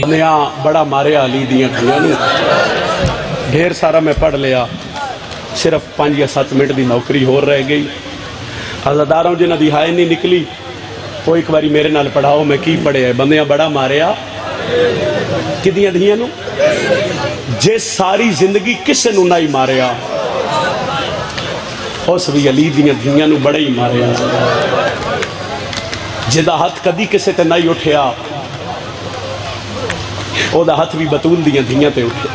نیا بڑا ماریا علی دیاں دھیاں نو ڈھیر سارا میں پڑھ لیا صرف 5 یا 7 منٹ دی نوکری ہو رہ گئی عزاداراں جنہاں دی ہائے نہیں نکلی وہ ایک باری میرے نال پڑھاؤ میں کی پڑھے ہے بندیاں بڑا ماریا کدیاں دھیاں نو جے ساری زندگی کسے نو نہیں ماریا اس بھی علی دیاں دھیاں نو بڑا ہی ماریا جدا ہاتھ کدی کسے تے نہیں اٹھیا او دا ہاتھ بھی بطول دیاں دھیاں تے اٹھے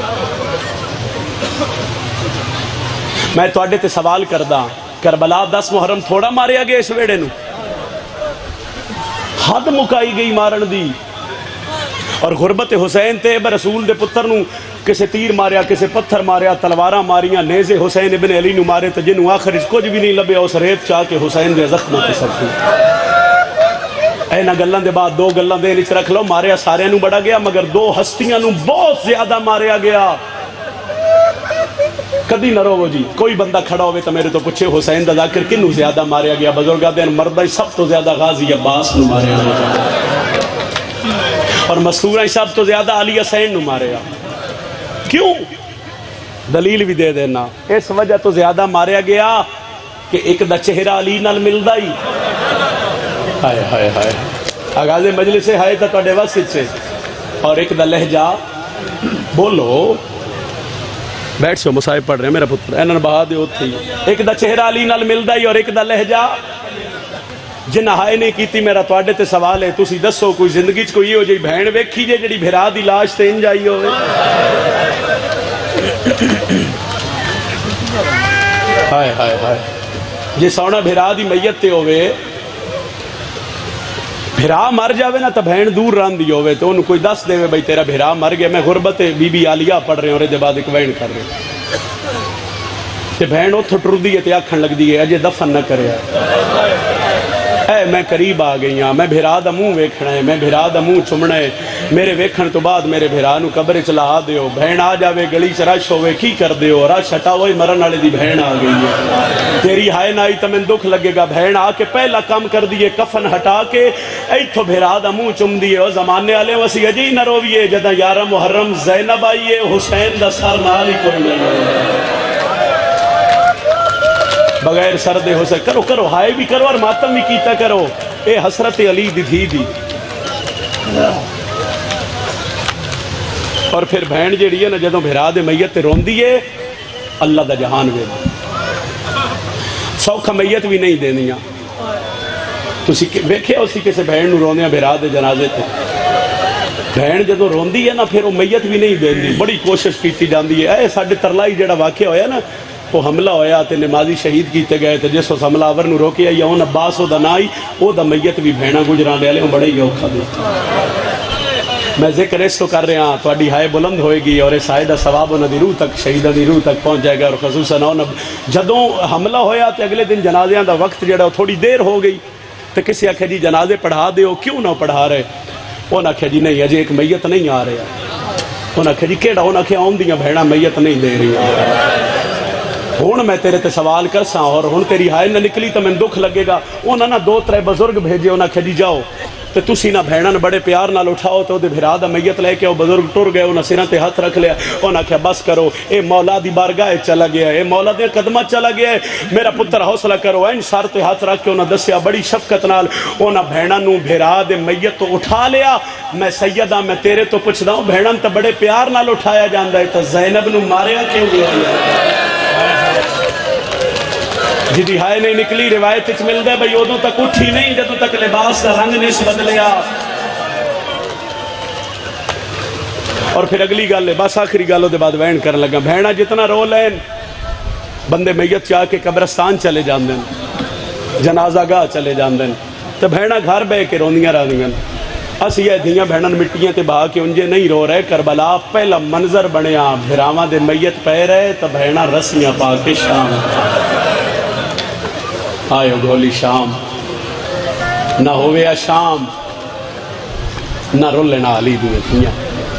میں تواڈے تے سوال کردہ کربلا 10 محرم تھوڑا ماریا گیا اس ویڑے نو حد مکائی گئی مارن دی اور غربت حسین تے رسول دے پتر نو کسے تیر ماریا کسے پتھر ماریا تلواراں ماریاں نیزے حسین ابن علی نو مارے تو جنہوں آخر اس کچھ بھی نہیں لبے اس ریت چاہ کے حسین دے زخموں تے سر اینا گلان دے بعد 2 گلان دے نیچ رکھ لو ماریا سارے نو بڑا گیا مگر 2 ہستیاں نو بہت زیادہ ماریا گیا کدی نہ رو جی کوئی بندہ کھڑا ہوئے تو میرے تو پوچھے حسین دا ذاکر کنو زیادہ ماریا گیا بزرگاں دے مردہ سب تو زیادہ غازی عباس نو ماریا گیا اور مستورہ سب تو زیادہ علی حسین نو ماریا کیوں دلیل بھی دے دینا اس وجہ تو زیادہ ماریا گیا کہ ایک دا چہرہ علی نال ملدا ہی ہائے ہائے ہائے آغاز مجلس سے ہائے تا توڑے واسط سے اور ایک دا لہجہ بولو بیٹھ سو مصائب پڑھ رہے ہیں میرا پتر اینن بہا دے ہوت تھی ایک دا چہرہ علی نال ملدا ہی اور ایک دا لہجہ جنہ ہائے نہیں کیتی میرا توڑے تے سوال ہے تُسی دسو کوئی زندگی چ کوئی ہو جائی بہن ویکھی جے جڑی بھرا دی لاش تے ان جائی ہوئے ہائے ہائے ہائے جے سونا بھرا دی میت تے ہوئے بھرا مر جاوے نا تو بہن دور ران دی ہوئے تو انہوں کوئی دس دے وے بھائی تیرا بھرا مر گیا میں غربت بی بی عالیہ پڑھ رہے ہیں اور دے بعد ایک وین کر رہے ہیں تے بہن اتھو ٹر دی ہے تے آکھن لگ دی ہے اجے دفن نہ کرے اے میں قریب آ گئی ہاں میں بھرا دا منہ ویکھنا ہے میں بھرا دا منہ چمنا ہے میرے ویکھن تو بعد میرے بھرا نو قبر چ لا دیو بہن آ جاوے گلی چ رش ہوئے کی کر دیو رش ہٹا ہوئے مرن والے دی بہن آ گئی ہے تیری ہائے نہ آئی تو میں دکھ لگے گا بہن آ کے پہلا کام کر دیے کفن ہٹا کے ایتھو بھرا دا منہ چم دیے او زمانے والے وسی اجی نہ رویے جدا 11 محرم زینب آئیے حسین دا سر نال ہی کوئی نہیں بغیر سردے ہو سکے کرو کرو ہائے بھی کرو اور ماتم بھی کیتا کرو اے حسرت علی دی تھی دی اور پھر بہن جیڑی ہے نا جدوں بھرا دے میت تے روندی ہے اللہ دا جہان وے سوکھا میت بھی نہیں دینیاں تسی ویکھے اسی کسے بہن نو روندیاں بھرا دے جنازے تے بہن جدوں روندی ہے نا پھر وہ میت بھی نہیں دیندی بڑی کوشش کیتی جاندی ہے اے ساڈے ترلائی جڑا واقعہ ہویا نا وہ حملہ ہویا تے نمازی شہید کیتے گئے تے جس اس حملہ آور نو روکیا یا اون عباس او دا نائی او دا میت بھی بہنا گجران دے لے بڑے ہی اوکھا دے میں ذکر اس تو کر رہا ہاں تواڈی ہائے بلند ہوئے گی اور اس ہائے دا ثواب انہاں دی روح تک شہیداں دی روح تک پہنچ جائے گا اور خصوصاً جدوں حملہ ہویا تے اگلے دن جنازیاں دا وقت جڑا تھوڑی دیر ہو گئی تے کسی آکھے جی جنازے پڑھا دیو کیوں نہ پڑھا رہے انہاں آکھے جی نہیں اجے ایک میت نہیں آ رہا انہاں آکھے جی کیڑا انہاں آکھے آوندیاں بہنا میت نہیں دے رہی ہون میں تیرے تے سوال کرساں اور ہون تیری ہائے نہ نکلی تو میں دکھ لگے گا انہاں نہ 2-3 بزرگ بھیجے انہاں کھے جی جاؤ تو تسی نہ بہناں بڑے پیار نال اٹھاؤ تو دے بھرا دا میت لے کے وہ بزرگ ٹر گئے انہاں سراں تے ہاتھ رکھ لیا انہاں کہا بس کرو اے مولا دی بارگاہ چلا گیا اے مولا دے قدمہ چلا گیا میرا پتر حوصلہ کرو این سار تے ہاتھ رکھ کے انہاں دسیا بڑی شفقت نال انہاں بہناں نو بھرا دے میت تو اٹھا لیا میں سیدہ میں تیرے تو پوچھدا ہوں بہناں تے بڑے پیار نال اٹھایا جاندا ہے تے زینب نو ماریا کیوں گیا جدی ہائے نہیں نکلی روایت اچ مل دے بھئی ادوں تک اٹھی نہیں جدوں تک لباس کا رنگ نہیں بدلیا اور پھر اگلی گل ہے بس آخری گل دے بعد وین کرن لگا بہنا جتنا رو لین بندے میت چاہ کے قبرستان چلے جاندے جنازہ گاہ چلے جاندے تو بہنا گھر بے کے روندیاں رہندیاں اسی یہ دھیاں بہنن مٹیاں تے بہا کے انجے نہیں رو رہے کربلا پہلا منظر بنیا بھراواں دے میت پہ رہے تو بہنا رسیاں پا کے شام آئے گولی شام نہ ہوئے شام نہ رولنا علی دوئے تھیاں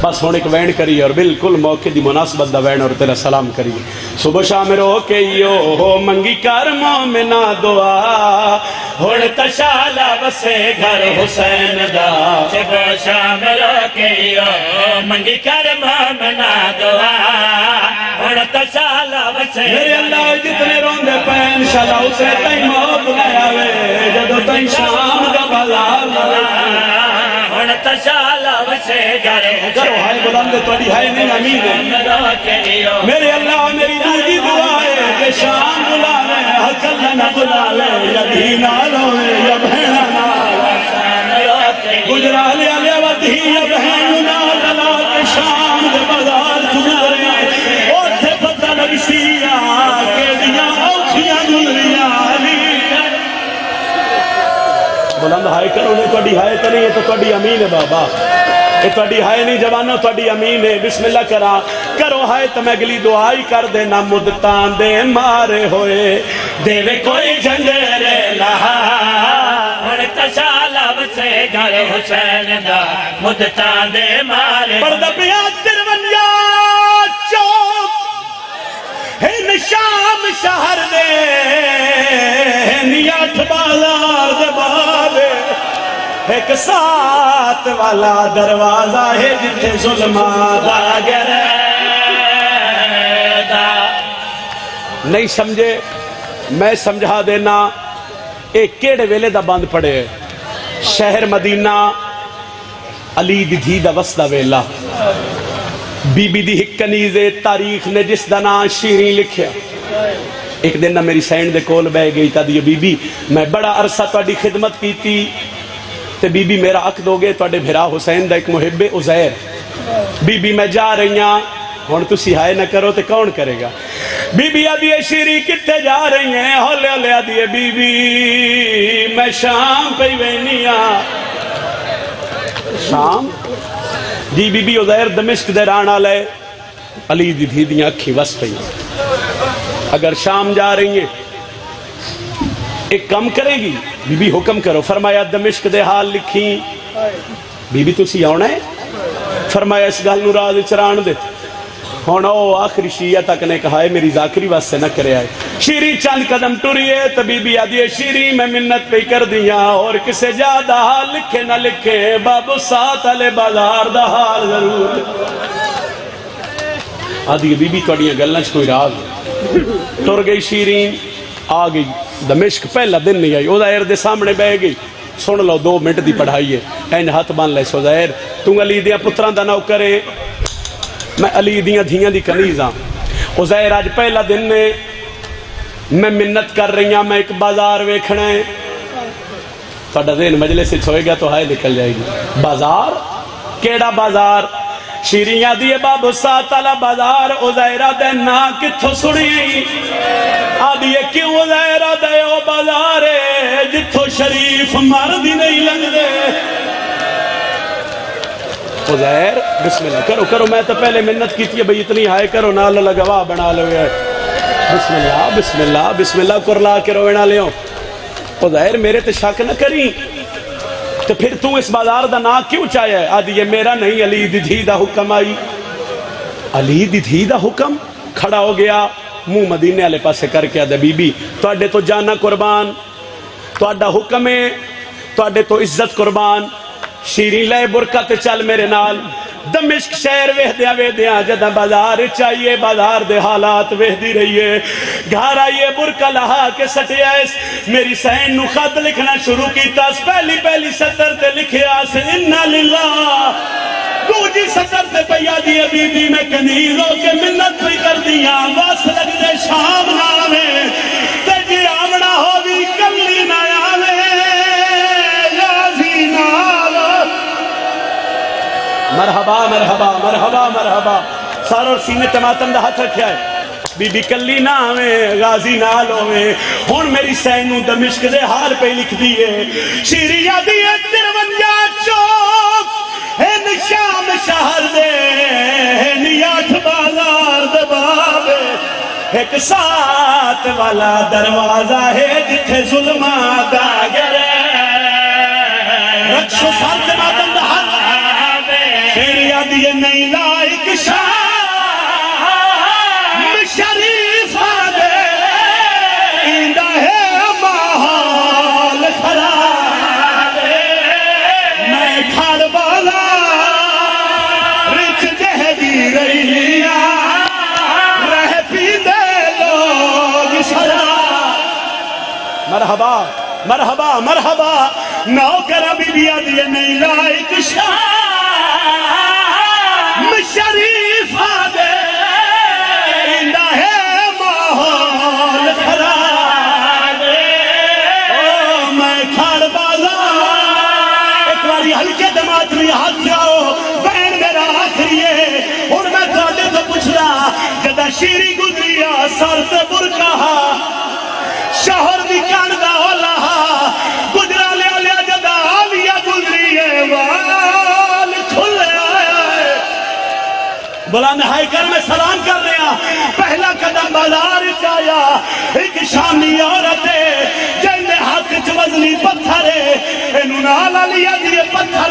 بس ہونے ایک وین کری اور بالکل موقع دی مناسبت دا وین اور تیرا سلام کری صبح شام رو کے یو ہو منگی کر مومنہ دعا ہن تشالا وسے گھر حسین دا صبح شام روکیو منگی کر مومنا دعا ہن تشالا وسے میرے اللہ جتنے روندے پے انشاءاللہ اسے تائیں موت لے آوے جدو تائیں شام دا بازار لگا ہن تشالا وسے گھر کرو ہائے بلند توڑی ہائے نہیں امین ہے میرے اللہ میری دوجی دعا ہے کہ شام بلا لے حقل نہ بلا لے یا دینہ لوے یا بہنہ گجرا لیا لیا ودھی یا بہن نہ للا کے شام دے بازار چگارے اوٹھے پتہ لگ سیا کہ دیا اوکھیاں گزریاں بلند ہائے کرو نے توڑی ہائے تو نہیں ہے تو توڑی امین ہے بابا یہ توڑی ہائے نہیں جوانوں توڑی امین ہے بسم اللہ کرو ہائے تو میں اگلی دعائی کر دینا مدتان دے مارے ہوئے دیوے کوئی جنگرے لہا ہن تشالا وسے گھر حسین دا مدتاں دے مارے پردہ پیا ترونجا چوک ہن شام شہر دے نیات بازار دے بابے ایک ساتھ والا دروازہ ہے جتے ظلمہ دا گرے دا نہیں سمجھے میں سمجھا دینا ایک کیڑے ویلے دا بند پڑے شہر مدینہ علی دی دھی دا وسدہ ویلا بی بی دی ہک کنیزے تاریخ نے جس دا نام شیریں لکھیا ایک دن نہ میری سینڈ دے کول بہ گئی تا دی بی بی میں بڑا عرصہ تواڈی خدمت کی تھی تے بی بی میرا عقد ہو گئے تواڈے بھرا حسین دا ایک محب عزیر بی بی میں جا رہی ہاں ہن تسی ہائے نہ کرو تے کون کرے گا بی بی آدھی شیری کتے جا رہی ہیں ہولے ہولے آدھی بی بی میں شام پہ وینی ہاں شام جی بی بی عزیر دمشق دے رانا لے علی دی دھی دیاں اکھی وس پئی اگر شام جا رہی ہیں ایک کم کرے گی بی بی حکم کرو فرمایا دمشق دے حال لکھی بی بی تسی آنا ہے فرمایا اس گل نو راز چران دے ہونا وہ آخری شیعہ تک نے کہا ہے میری ذاکری واسطے نہ کرے آئے شیری چند قدم ٹوریے تو بی بی آدھی شیری میں منت پہ کر دیا اور کسے جا دا حال لکھے نہ لکھے بابو ساتھ علی بازار دا حال ضرور آدھی بی بی توڑیاں گلنچ کوئی راز ٹر گئی شیرین آ گئی دمشق پہلا دن نہیں آئی عزیر دے سامنے بہ گئی سن لو 2 منٹ دی پڑھائی ہے این ہاتھ بان لے عزیر تم علی دیاں پتران دا نو کرے میں علی دیاں دھیاں دی کنیز ہاں عزیر آج پہلا دن نے میں منت کر رہی ہوں میں ایک بازار ویکھنا ہے تھوڑا ذہن مجلس سے چھوئے گا تو ہائے نکل جائے گی بازار کیڑا بازار شیریاں دیئے بابو ساتھ علا بازار عزیرہ دے نا کتھو سڑی آدھیے کیوں عزیرہ دے او بازارے جتھو شریف مردی نہیں لگ دے عزیر بسم اللہ کرو میں تو پہلے منت کی تھی بھئی اتنی ہائے کرو نہ اللہ گواہ بنا لو بسم اللہ کرلا کے روینا لیوں عزیر میرے تے شک نہ کریں تو پھر تو اس بازار دا نا کیوں چاہے ہے آدھی یہ میرا نہیں علی دی دھی دا حکم آئی علی دی دھی دا حکم کھڑا ہو گیا منہ مدینے والے پاسے کر کے آدھے بی بی تواڈے تو جانا قربان تواڈا حکم ہے تواڈے تو عزت قربان شیریں لے برکہ تے چل میرے نال دمشق شہر ویدیاں جدہ بازار چاہیے بازار دے حالات ویدی رہیے گھر آئیے برکہ لہا کے سٹے آئیس میری سین نو خط لکھنا شروع کیتا پہلی سطر تے لکھے آس انہا للہ دوجی سطر تے پیا دیئے بی بی میں کنیزوں کے منت بھی کر دیا بس لگ دے شام نامے تجی آمنا ہو بھی کلی نیامے یازی نالو مرحبا ساروں سینے تماتم دا ہاتھ رکھیا ہے بی بی کلی نہ آویں غازی نال ہوئے ہون میری سینوں دمشق دے حال پہ لکھ دیئے شیریہ دیئے 53 چوک ہے نشام شہر دے ہے نیات بازار دبابے ایک ساتھ والا دروازہ ہے جتھے ظلمہ دا گرے رکشو سال تماتم دا ہاتھ شیریہ دیئے نہیں لائک شریف آدھے ایندہ ہے محال مرحبا مرحبا مرحبا نوکر بی بی آدھی نہیں لائق شام شریف آدھے ہے ماحول خراب میں کھاڑ بازار ایک باری ہلکے دماغ میں ہاتھ جاؤ بین میرا آخری ہے اور میں تھوڑے تو پوچھ رہا جدہ شیری گزریا سر سے برکا شہر بھی کاندہ اولا گجرا لیا لیا جدہ آلیا گزری ہے وال کھلے آئے بلند ہائی کر میں سلام کر رہا پہلا قدم بازار چایا ایک شامی عورت ہے جن ہاتھ چ وزنی پتھر ہے انہوں نالا لیا دیئے پتھر